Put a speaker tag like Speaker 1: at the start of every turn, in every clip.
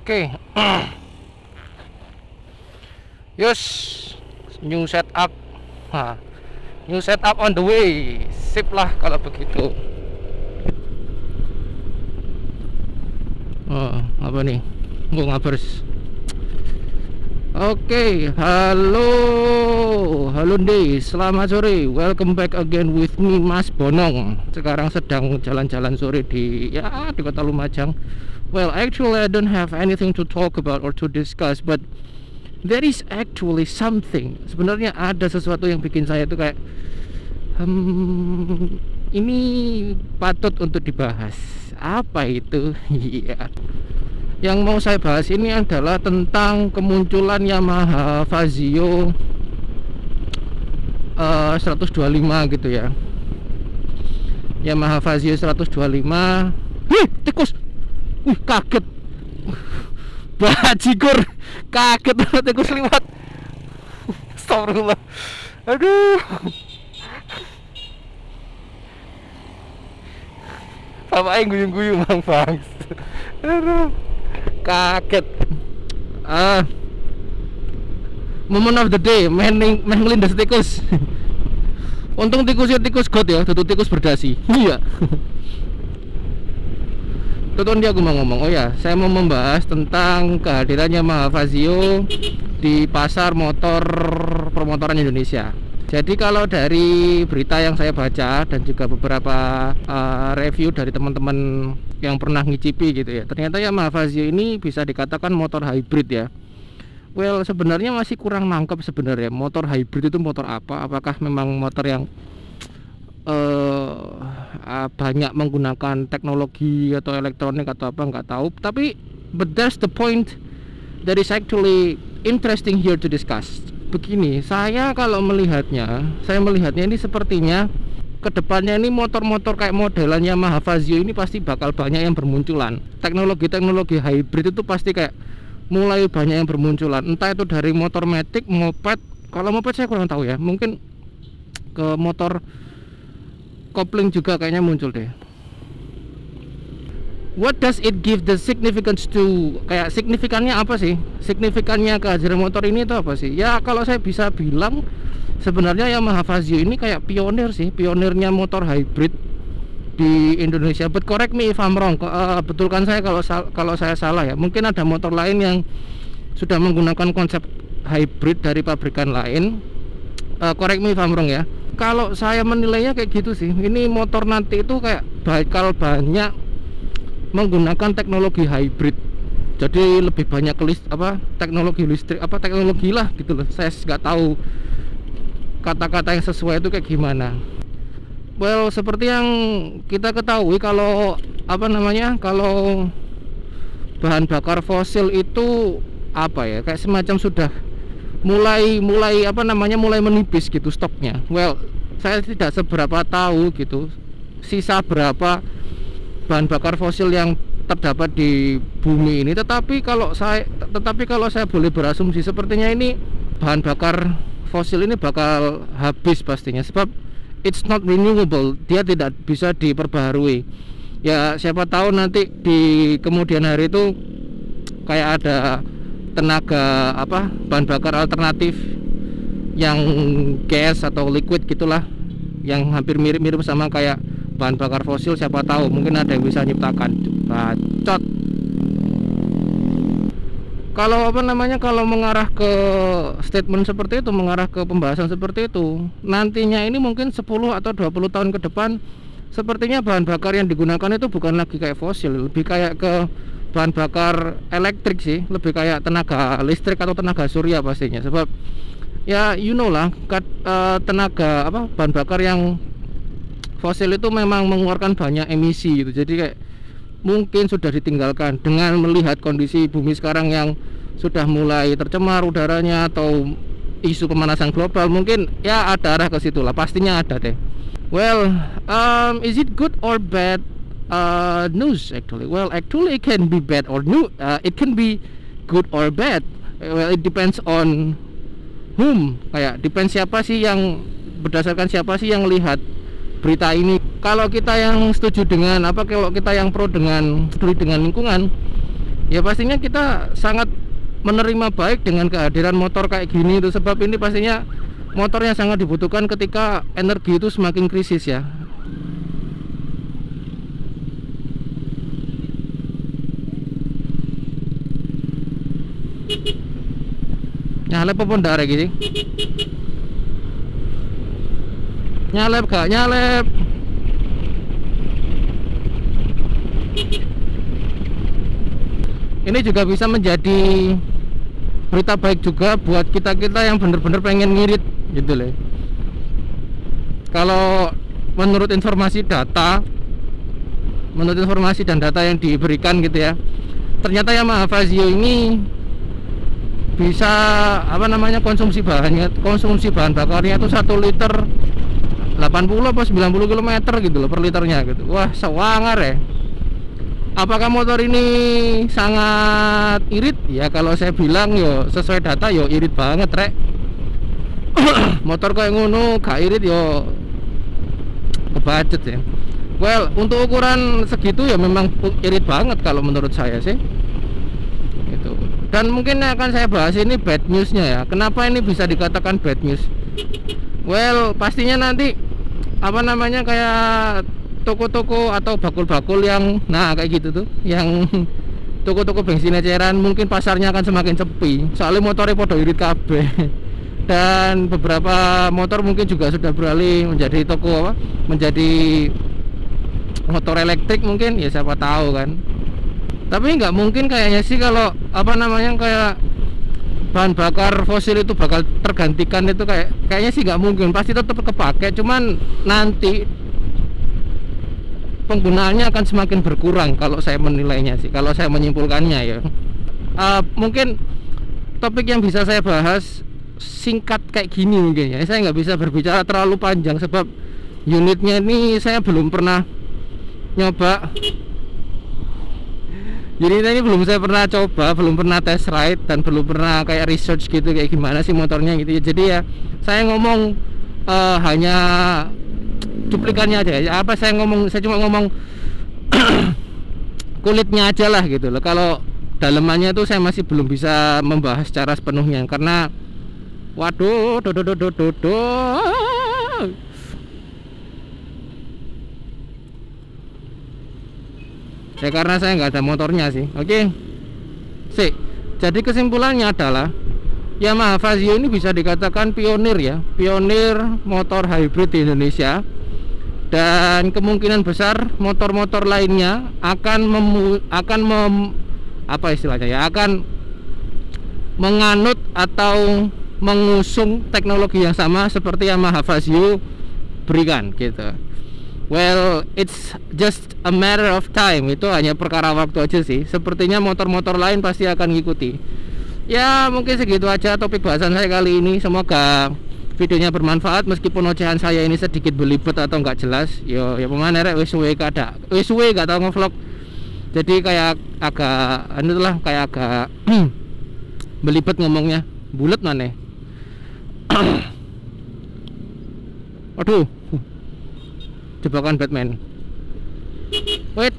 Speaker 1: Oke. Yus, new setup. New setup on the way. Sip lah kalau begitu. Apa nih? Mau ngabers. Oke, halo Ndey, selamat sore. Welcome back again with me, Mas Bonong. Sekarang sedang jalan-jalan sore di Kota Lumajang. Well, actually I don't have anything to talk about or to discuss, but there is actually something. Sebenarnya ada sesuatu yang bikin saya tuh kayak ini patut untuk dibahas. Apa itu? Iya. Yang mau saya bahas ini adalah tentang kemunculan Yamaha Fazio 125 gitu ya. Yamaha Fazio 125. Tikus. Kaget. Bajigur. Kaget tikus lewat. Astagfirullah. Aduh. Bapaknya guyung-guyung bang. Aduh. Kaget. Moment of the day, ngelindas tikus. Untung tikusnya tikus god ya, tutup tikus berdasi. Iya. Tonton dia aku mau ngomong. Oh ya, saya mau membahas tentang kehadirannya Yamaha Fazio di pasar motor permotoran Indonesia. Jadi kalau dari berita yang saya baca dan juga beberapa review dari teman-teman yang pernah ngicipi gitu ya, ternyata Yamaha Fazio ini bisa dikatakan motor hybrid ya. Well, sebenarnya masih kurang nangkep sebenarnya motor hybrid itu motor apa. Apakah memang motor yang banyak menggunakan teknologi atau elektronik atau apa, nggak tahu. Tapi but that's the point that is actually interesting here to discuss. Begini, saya melihatnya ini sepertinya kedepannya ini motor-motor kayak modelan Yamaha Fazio ini pasti bakal banyak yang bermunculan. Teknologi hybrid itu pasti kayak mulai banyak yang bermunculan. Entah itu dari motor matic, moped. Kalau moped saya kurang tahu ya. Mungkin ke motor kopling juga kayaknya muncul deh. What does it give the significance to? Kayak signifikannya apa sih? Signifikannya kehadiran motor ini itu apa sih? Ya kalau saya bisa bilang sebenarnya Yamaha Fazio ini kayak pionir sih, pionirnya motor hybrid di Indonesia. But correct me if I'm wrong. Betulkan saya kalau saya salah ya. Mungkin ada motor lain yang sudah menggunakan konsep hybrid dari pabrikan lain. Correct me if I'm wrong ya. Kalau saya menilainya kayak gitu sih. Ini motor nanti itu kayak bakal banyak menggunakan teknologi hybrid. Jadi lebih banyak teknologi listrik, teknologi lah gitu loh. Saya nggak tahu kata-kata yang sesuai itu kayak gimana. Well, seperti yang kita ketahui kalau kalau bahan bakar fosil itu kayak semacam sudah mulai menipis gitu stoknya. Well, saya tidak seberapa tahu gitu sisa berapa bahan bakar fosil yang terdapat di bumi ini, tetapi kalau saya boleh berasumsi sepertinya ini bahan bakar fosil ini bakal habis pastinya, sebab it's not renewable, dia tidak bisa diperbaharui. Ya siapa tahu nanti di kemudian hari itu kayak ada tenaga bahan bakar alternatif yang gas atau liquid gitulah, yang hampir mirip-mirip sama kayak bahan bakar fosil. Siapa tahu mungkin ada yang bisa nyiptakan. Bacot. Kalau kalau mengarah ke statement seperti itu, mengarah ke pembahasan seperti itu, nantinya ini mungkin 10 atau 20 tahun ke depan sepertinya bahan bakar yang digunakan itu bukan lagi kayak fosil, lebih kayak ke bahan bakar elektrik sih, lebih kayak tenaga listrik atau tenaga surya pastinya. Sebab ya lah tenaga bahan bakar yang fosil itu memang mengeluarkan banyak emisi gitu. Jadi kayak mungkin sudah ditinggalkan dengan melihat kondisi bumi sekarang yang sudah mulai tercemar udaranya atau isu pemanasan global, mungkin ya ada arah ke situ lah, pastinya ada deh. Well, is it good or bad news actually? Well, actually it can be bad or new. It can be good or bad. Well, it depends on whom. Kayak depends berdasarkan siapa sih yang lihat berita ini. Kalau kita yang setuju dengan kalau kita yang pro dengan peduli dengan lingkungan, ya pastinya kita sangat menerima baik dengan kehadiran motor kayak gini itu, sebab ini pastinya motornya sangat dibutuhkan ketika energi itu semakin krisis ya. Nyalep apa ndak lagi sih? Nyalep gak nyalep? Ini juga bisa menjadi berita baik juga buat kita-kita yang bener-bener pengen ngirit gitu loh. Kalau menurut informasi dan data yang diberikan gitu ya, ternyata Yamaha Fazio ini bisa konsumsi bahan bakarnya itu 1 liter 80 apa 90 km gitu loh per liternya gitu. Wah, sewangar ya. Apakah motor ini sangat irit? Ya kalau saya bilang yo sesuai data yo irit banget rek. Motor kayak ngono gak irit yo kebacet ya. Well, untuk ukuran segitu ya memang irit banget kalau menurut saya sih. Itu. Dan mungkin akan saya bahas ini bad newsnya ya. Kenapa ini bisa dikatakan bad news? Well, pastinya nanti kayak toko-toko atau bakul-bakul yang kayak gitu tuh, yang toko-toko bensin eceran, mungkin pasarnya akan semakin sepi soalnya motornya podo irit kabeh. Dan beberapa motor mungkin juga sudah beralih menjadi menjadi motor elektrik mungkin, ya siapa tahu kan. Tapi nggak mungkin kayaknya sih kalau kayak bahan bakar fosil itu bakal tergantikan, itu kayaknya sih nggak mungkin, pasti tetap kepake, cuman nanti penggunaannya akan semakin berkurang kalau saya menilainya sih, kalau saya menyimpulkannya ya. Mungkin topik yang bisa saya bahas singkat kayak gini mungkin ya, saya nggak bisa berbicara terlalu panjang sebab unitnya ini saya belum pernah nyoba. Unitnya ini belum saya pernah coba, belum pernah test ride, dan belum pernah kayak research gitu kayak gimana sih motornya gitu ya. Jadi ya saya ngomong hanya cuplikannya aja ya. Saya cuma ngomong kulitnya aja lah gitu loh. Kalau dalemannya tuh saya masih belum bisa membahas secara sepenuhnya karena waduh ya, karena saya nggak ada motornya sih. Oke. Sih. Jadi kesimpulannya adalah Yamaha Fazio ini bisa dikatakan pionir ya, pionir motor hybrid di Indonesia. Dan kemungkinan besar motor-motor lainnya akan menganut atau mengusung teknologi yang sama seperti Yamaha Fazio berikan gitu. Well, it's just a matter of time. Itu hanya perkara waktu aja sih. Sepertinya motor-motor lain pasti akan ngikuti. Ya mungkin segitu aja topik bahasan saya kali ini. Semoga videonya bermanfaat meskipun ocehan saya ini sedikit belibet atau nggak jelas. Ya pemana rek wis suwe gak tau ngevlog. Jadi kayak agak belibet ngomongnya. Bulet maneh. Aduh. Jebakan Batman. Wait,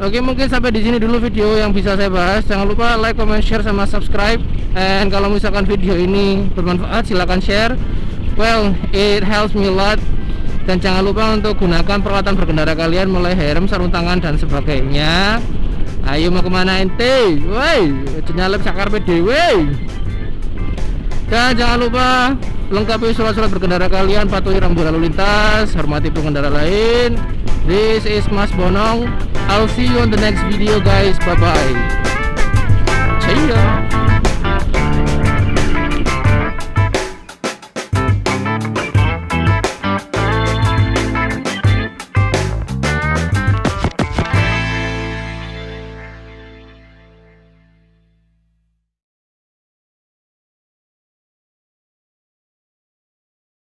Speaker 1: Oke, mungkin sampai di sini dulu video yang bisa saya bahas. Jangan lupa like, comment, share, sama subscribe. And kalau misalkan video ini bermanfaat, silahkan share. Well, it helps me a lot. Dan jangan lupa untuk gunakan peralatan berkendara kalian, mulai helm, sarung tangan, dan sebagainya. Ayo mau kemana ente? Woi, nyalep sakar dewe. Dan jangan lupa lengkapi surat-surat berkendara kalian, patuhi rambu lalu lintas, hormati pengendara lain. This is Mas Bonong. I'll see you on the next video guys. Bye bye. See ya.